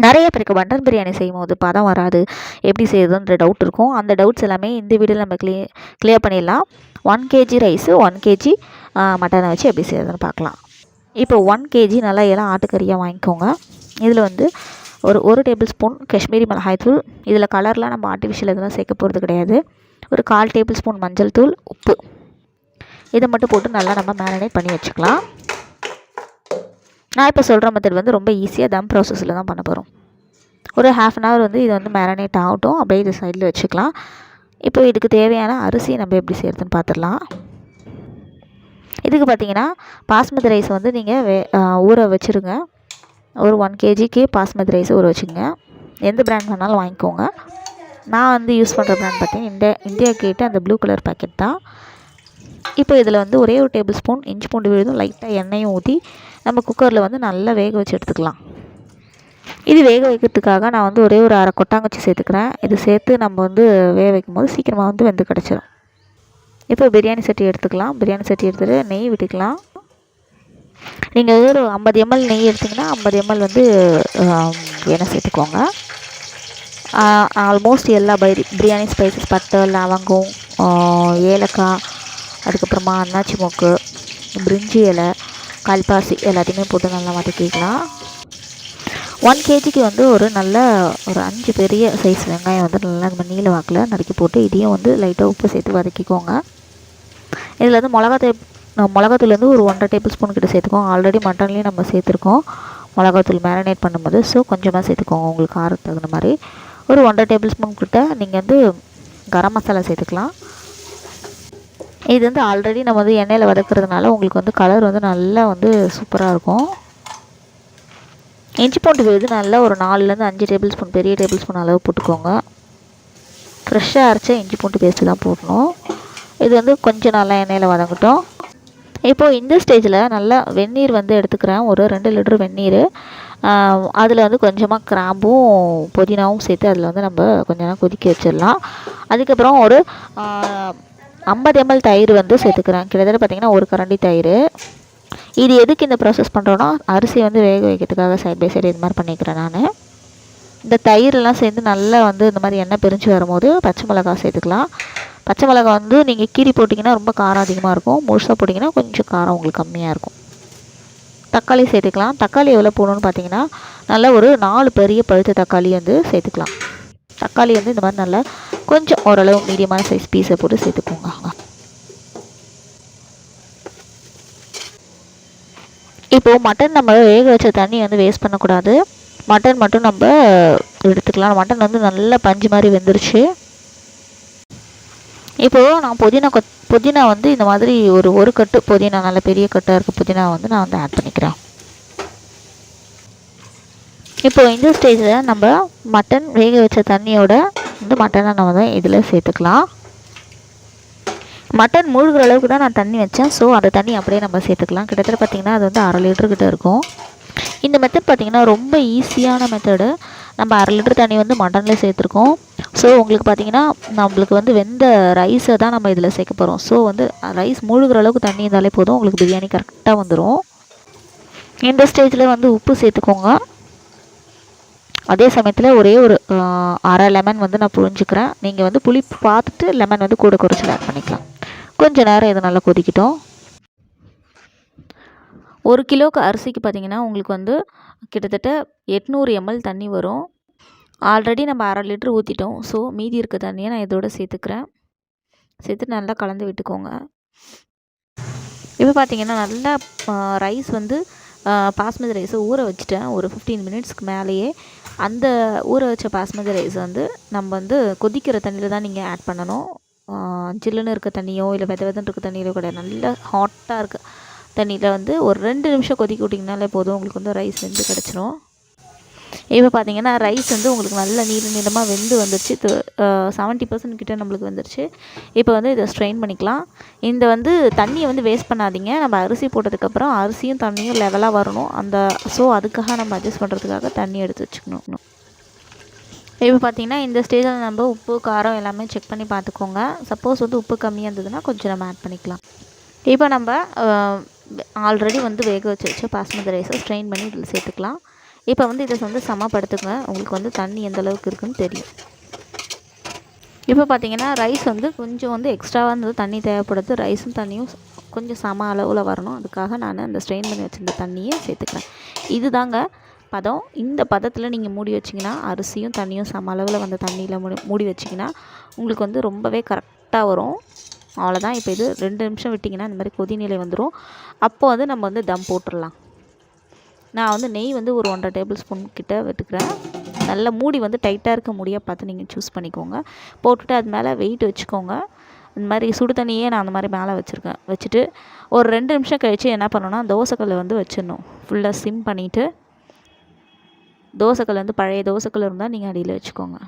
நிறைய பேருக்கு மட்டன் பிரியாணி செய்யும்போது பதம் வராது, எப்படி செய்யுதுன்ற டவுட் இருக்கும். அந்த டவுட்ஸ் எல்லாமே இந்த வீடியோவில் நம்ம கிளியர் பண்ணிடலாம். 1 kg ரைஸு 1 kg மட்டனை வச்சு எப்படி செய்யுதுன்னு பார்க்கலாம். இப்போ 1 kg நல்லா எல்லாம் ஆட்டுக்கறியாக வாங்கிக்கோங்க. இதில் வந்து ஒரு டேபிள் ஸ்பூன் காஷ்மீரி மிளகாய்த்தூள், இதில் கலர்லாம் நம்ம ஆர்டிஃபிஷியல் எதுவும் சேர்க்க போகிறது கிடையாது. ஒரு 1/4 டேபிள் ஸ்பூன் மஞ்சள் தூள், உப்பு, இதை மட்டும் போட்டு நல்லா நம்ம மேரினேட் பண்ணி வச்சுக்கலாம். நான் இப்போ சொல்கிற மெத்தட் வந்து ரொம்ப ஈஸியாக தம் ப்ராசஸில் தான் பண்ண போகிறோம். ஒரு 1/2 அன் ஹவர் வந்து இது வந்து மேரினேட் ஆகட்டும், அப்படியே இது சைடில் வச்சுக்கலாம். இப்போ இதுக்கு தேவையான அரிசி நம்ம எப்படி செய்கிறதுன்னு பார்த்துடலாம். இதுக்கு பார்த்திங்கன்னா பாஸ்மதி ரைஸ் வந்து நீங்கள் ஊற வச்சுருங்க. ஒரு 1 kgக்கு பாஸ்மதி ரைஸ் ஊற வச்சுங்க. எந்த பிராண்ட் வேணாலும் வாங்கிக்கோங்க. நான் வந்து யூஸ் பண்ணுற பிராண்ட் பார்த்திங்கன்னா இந்தியா கேட்டு அந்த ப்ளூ கலர் பேக்கெட் தான். இப்போ இதில் வந்து ஒரே ஒரு டேபிள் ஸ்பூன் இஞ்சி பூண்டு விழுதும் லைட்டாக எண்ணெயும் ஊற்றி நம்ம குக்கரில் வந்து நல்லா வேக வச்சு எடுத்துக்கலாம். இது வேக வைக்கிறதுக்காக நான் வந்து ஒரே ஒரு அரை கொட்டாங்கச்சி சேர்த்துக்கிறேன். இது சேர்த்து நம்ம வந்து வேக வைக்கும் போது சீக்கிரமாக வந்து வெந்து கிடச்சிடும். இப்போ பிரியாணி சட்டி எடுத்துக்கலாம். பிரியாணி சட்டி எடுத்துகிட்டு நெய் விட்டுக்கலாம். நீங்கள் ஒரு 50 ml நெய் எடுத்திங்கன்னா 50 ml வந்து எண்ணெய் சேர்த்துக்கோங்க. ஆல்மோஸ்ட் எல்லா பிரியாணி ஸ்பைசஸ், பட்டை, லவங்கம், ஏலக்காய், அதுக்கப்புறமா அன்னாச்சி மொக்கு, பிரிஞ்சி இலை, கல்பாசி எல்லாத்தையுமே போட்டு நல்லா வதக்கிக்கலாம். 1 kgக்கு வந்து ஒரு 5 பெரிய சைஸ் வெங்காயம் வந்து நல்லா நம்ம நீல வாக்கில் நறுக்கி போட்டு இதையும் வந்து லைட்டாக உப்பு சேர்த்து வதக்கிக்கோங்க. இதில் வந்து மிளகாத்தூள் வந்து ஒரு 1.5 டேபிள் ஸ்பூன் கிட்ட சேர்த்துக்கோங்க. ஆல்ரெடி மட்டன்லேயும் நம்ம சேர்த்துருக்கோம் மிளகாத்தூள் மேரினேட் பண்ணும்போது. ஸோ கொஞ்சமாக சேர்த்துக்கோங்க, உங்களுக்கு காரத்துக்கு தகுந்த மாதிரி. ஒரு 1.5 டேபிள் ஸ்பூன் கிட்ட நீங்கள் வந்து கரம் மசாலா சேர்த்துக்கலாம். இது வந்து ஆல்ரெடி நம்ம வந்து எண்ணெயில் வதக்கிறதுனால உங்களுக்கு வந்து கலர் வந்து நல்லா வந்து சூப்பராக இருக்கும். இஞ்சி பூண்டு விழுது நல்லா ஒரு 4லேருந்து 5 டேபிள் ஸ்பூன், பெரிய டேபிள் ஸ்பூன் அளவு போட்டுக்கோங்க. ஃப்ரெஷ்ஷாக அரைச்ச இஞ்சி பூண்டு பேஸ்ட்டு தான் போடணும். இது வந்து கொஞ்சம் நல்லா எண்ணெயில் வதங்கட்டும். இப்போது இந்த ஸ்டேஜில் நல்லா வெந்நீர் வந்து எடுத்துக்கிறேன். ஒரு 2 லிட்டர் வெந்நீர். அதில் வந்து கொஞ்சமாக கிராம்பும் புதினாவும் சேர்த்து அதில் வந்து நம்ம கொஞ்ச நேரம் கொதிக்க வச்சிடலாம். அதுக்கப்புறம் ஒரு 50 ml தயிர் வந்து சேர்த்துக்கிறேன். கிட்டத்தட்ட பார்த்திங்கன்னா ஒரு கரண்டி தயிர். இது எதுக்கு இந்த ப்ராசஸ் பண்ணுறோன்னா, அரிசி வந்து வேக வைக்கிறதுக்காக சைட் பை சைடு இது மாதிரி பண்ணிக்கிறேன் நான். இந்த தயிரெல்லாம் சேர்ந்து நல்லா வந்து இந்த மாதிரி எண்ணெய் பிரிஞ்சு வரும்போது பச்சை மிளகாய் சேர்த்துக்கலாம். பச்சை மிளகாய் வந்து நீங்கள் கீரி போட்டிங்கன்னா ரொம்ப காரம் அதிகமாக இருக்கும், முழுசாக போட்டிங்கன்னா கொஞ்சம் காரம் உங்களுக்கு கம்மியாக இருக்கும். தக்காளி சேர்த்துக்கலாம். தக்காளி எவ்வளோ போடணும்னு பார்த்தீங்கன்னா நல்லா ஒரு 4 பெரிய பழுத்த தக்காளி வந்து சேர்த்துக்கலாம். தக்காளி வந்து இந்த மாதிரி நல்லா கொஞ்சம் ஓரளவு மீடியமான சைஸ் பீஸை போட்டு சேர்த்துக்கோங்க. இப்போது மட்டன் நம்ம வேக வச்ச தண்ணி வந்து வேஸ்ட் பண்ணக்கூடாது. மட்டன் மட்டும் நம்ம எடுத்துக்கலாம். மட்டன் வந்து நல்லா பஞ்சு மாதிரி வெந்துருச்சு. இப்போது நான் புதினா வந்து இந்த மாதிரி ஒரு கட்டு புதினா, நல்ல பெரிய கட்டாக இருக்க புதினா வந்து நான் வந்து ஆட் பண்ணிக்கிறேன். இப்போது இந்த ஸ்டேஜில் நம்ம மட்டன் வேக வச்ச தண்ணியோட வந்து மட்டனை நம்ம தான் இதில் சேர்த்துக்கலாம். மட்டன் மூழ்கிற அளவுக்கு தான் நான் தண்ணி வச்சேன். ஸோ அந்த தண்ணி அப்படியே நம்ம சேர்த்துக்கலாம். கிட்டத்தட்ட பார்த்திங்கன்னா அது வந்து 1/2 லிட்டருக்கிட்ட இருக்கும். இந்த மெத்தட் பார்த்திங்கன்னா ரொம்ப ஈஸியான மெத்தடு. நம்ம 1/2 லிட்டர் தண்ணி வந்து மட்டனில் சேர்த்துருக்கோம். ஸோ உங்களுக்கு பார்த்திங்கன்னா நம்மளுக்கு வந்து வெந்த ரைஸை தான் நம்ம இதில் சேர்க்க போகிறோம். ஸோ வந்து ரைஸ் மூழ்கிற அளவுக்கு தண்ணி இருந்தாலே போதும், உங்களுக்கு பிரியாணி கரெக்டாக வந்துடும். இந்த ஸ்டேஜில் வந்து உப்பு சேர்த்துக்கோங்க. அதே சமயத்தில் ஒரே ஒரு 1/2 லெமன் வந்து நான் புழிஞ்சிக்கிறேன். நீங்கள் வந்து புளிப்பு பார்த்துட்டு லெமன் வந்து கூட குறைச்சி ஆட் பண்ணிக்கலாம். கொஞ்சம் நேரம் இது நல்லா கொதிக்கிட்டோம். 1 கிலோக்கு அரிசிக்கு பார்த்திங்கன்னா உங்களுக்கு வந்து கிட்டத்தட்ட 800 ml தண்ணி வரும். ஆல்ரெடி நம்ம 1/2 லிட்டர் ஊற்றிட்டோம். ஸோ மீதி இருக்க தண்ணியை நான் இதோட சேர்த்துக்கிறேன். சேர்த்து நல்லா கலந்து விட்டுக்கோங்க. இப்போ பார்த்திங்கன்னா நல்லா ரைஸ் வந்து பாஸ்மதி ரைஸை ஊற வச்சுட்டேன் ஒரு 15 மினிட்ஸ்க்கு மேலேயே. அந்த ஊற வச்ச பாஸ்மதி ரைஸ் வந்து நம்ம வந்து கொதிக்கிற தண்ணியில் தான் நீங்கள் ஆட் பண்ணணும். ஜில்லுன்னு இருக்க தண்ணியோ இல்லை வெதன்னு இருக்க தண்ணியிலோ கிடையாது. நல்லா ஹாட்டாக இருக்க தண்ணியில் வந்து ஒரு 2 நிமிஷம் கொதிக்க விட்டிங்கனாலே போதும், உங்களுக்கு வந்து ரைஸ் வெந்து கிடச்சிரும். இப்போ பார்த்திங்கன்னா ரைஸ் வந்து உங்களுக்கு நல்ல நீளமாக வெந்து வந்துருச்சு. 70% கிட்ட நம்மளுக்கு வந்துருச்சு. இப்போ வந்து இதை ஸ்ட்ரெயின் பண்ணிக்கலாம். இந்த வந்து தண்ணியை வந்து வேஸ்ட் பண்ணாதீங்க. நம்ம அரிசி போட்டதுக்கப்புறம் அரிசியும் தண்ணியும் லெவலாக வரணும். ஸோ அதுக்காக நம்ம அட்ஜஸ்ட் பண்ணுறதுக்காக தண்ணி எடுத்து வச்சுக்கணும். இப்போ பார்த்திங்கன்னா இந்த ஸ்டேஜில் நம்ம உப்பு காரம் எல்லாமே செக் பண்ணி பார்த்துக்கோங்க. சப்போஸ் வந்து உப்பு கம்மியாக இருந்ததுன்னா கொஞ்சம் நம்ம ஆட் பண்ணிக்கலாம். இப்போ நம்ம ஆல்ரெடி வந்து வேக வச்சு பாஸ்மதி ரைஸை ஸ்ட்ரெயின் பண்ணி இதில் சேர்த்துக்கலாம். இப்போ வந்து இதை வந்து சமப்படுத்துங்க. உங்களுக்கு வந்து தண்ணி எந்த அளவுக்கு இருக்குன்னு தெரியும். இப்போ பார்த்தீங்கன்னா ரைஸ் வந்து கொஞ்சம் வந்து எக்ஸ்ட்ராவாக இருந்தது தண்ணி தேவைப்படுது. ரைஸும் தண்ணியும் கொஞ்சம் சம அளவில் வரணும். அதுக்காக நான் அந்த ஸ்ட்ரெயின் பண்ணி வச்சுருந்த தண்ணியை சேர்த்துக்கிறேன். இது தாங்க பதம். இந்த பதத்தில் நீங்கள் மூடி வச்சிங்கன்னா அரிசியும் தண்ணியும் சம அளவில் வந்து தண்ணியில் மூடி வச்சிங்கன்னா உங்களுக்கு வந்து ரொம்பவே கரெக்டாக வரும். அவ்வளோதான். இப்போ இது 2 நிமிஷம் விட்டிங்கன்னா இந்த மாதிரி கொதிநிலை வந்துடும். அப்போ வந்து நம்ம வந்து தம் போட்டுடலாம். நான் வந்து நெய் வந்து ஒரு 1½ டேபிள் ஸ்பூன் கிட்ட விட்டுக்கிறேன். நல்லா மூடி வந்து டைட்டாக இருக்க முடியாக பார்த்து நீங்கள் சூஸ் பண்ணிக்கோங்க. போட்டுட்டு அது மேலே வெயிட் வச்சுக்கோங்க. இந்த மாதிரி சுடு தண்ணியே நான் அந்த மாதிரி மேலே வச்சுருக்கேன். வச்சுட்டு ஒரு 2 நிமிஷம் கழித்து என்ன பண்ணணும்னா தோசைக்கல்லை வந்து வச்சிடணும். ஃபுல்லாக சிம் பண்ணிவிட்டு தோசைக்கல் வந்து பழைய தோசைக்கல் இருந்தால் நீங்கள் அடியில் வச்சுக்கோங்க.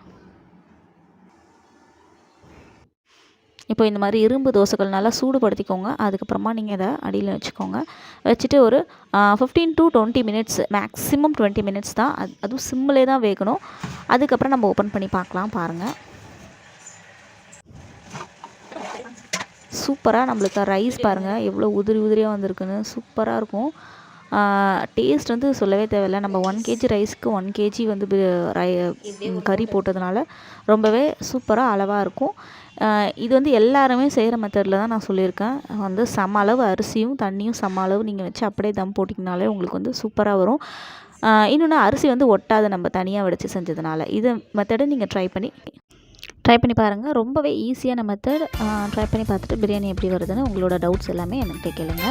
இப்போ இந்த மாதிரி இரும்பு தோசைக்கல் நல்லா சூடுபடுத்திக்கோங்க. அதுக்கப்புறமா நீங்கள் இதை அடியில் வச்சுக்கோங்க. வச்சுட்டு ஒரு 15 to 20 மினிட்ஸ், மேக்ஸிமம் 20 மினிட்ஸ் தான். அதுவும் சிம்மிலே தான் வேகணும். அதுக்கப்புறம் நம்ம ஓப்பன் பண்ணி பார்க்கலாம். பாருங்கள், சூப்பராக நம்மளுக்கு ரைஸ் பாருங்கள் எவ்வளோ உதிரி உதிரியாக வந்திருக்குன்னு. சூப்பராக இருக்கும். டேஸ்ட் வந்து சொல்லவே தேவையில்லை. நம்ம 1 kg ரைஸ்க்கு 1 kg வந்து கறி போட்டதுனால ரொம்பவே சூப்பராக அளவாக இருக்கும். இது வந்து எல்லாருமே செய்கிற மெத்தடில் தான் நான் சொல்லியிருக்கேன். வந்து சம அளவு அரிசியும் தண்ணியும் சம அளவு நீங்கள் வச்சு அப்படியே தம் போட்டிங்கனாலே உங்களுக்கு வந்து சூப்பராக வரும். இன்னொன்று அரிசி வந்து ஒட்டாது நம்ம தனியாக வடித்து செஞ்சதுனால. இது மெத்தடை நீங்கள் ட்ரை பண்ணி பாருங்கள். ரொம்பவே ஈஸியான மெத்தட். ட்ரை பண்ணி பார்த்துட்டு பிரியாணி எப்படி வருதுன்னு உங்களோட டவுட்ஸ் எல்லாமே என்கிட்ட கேளுங்க.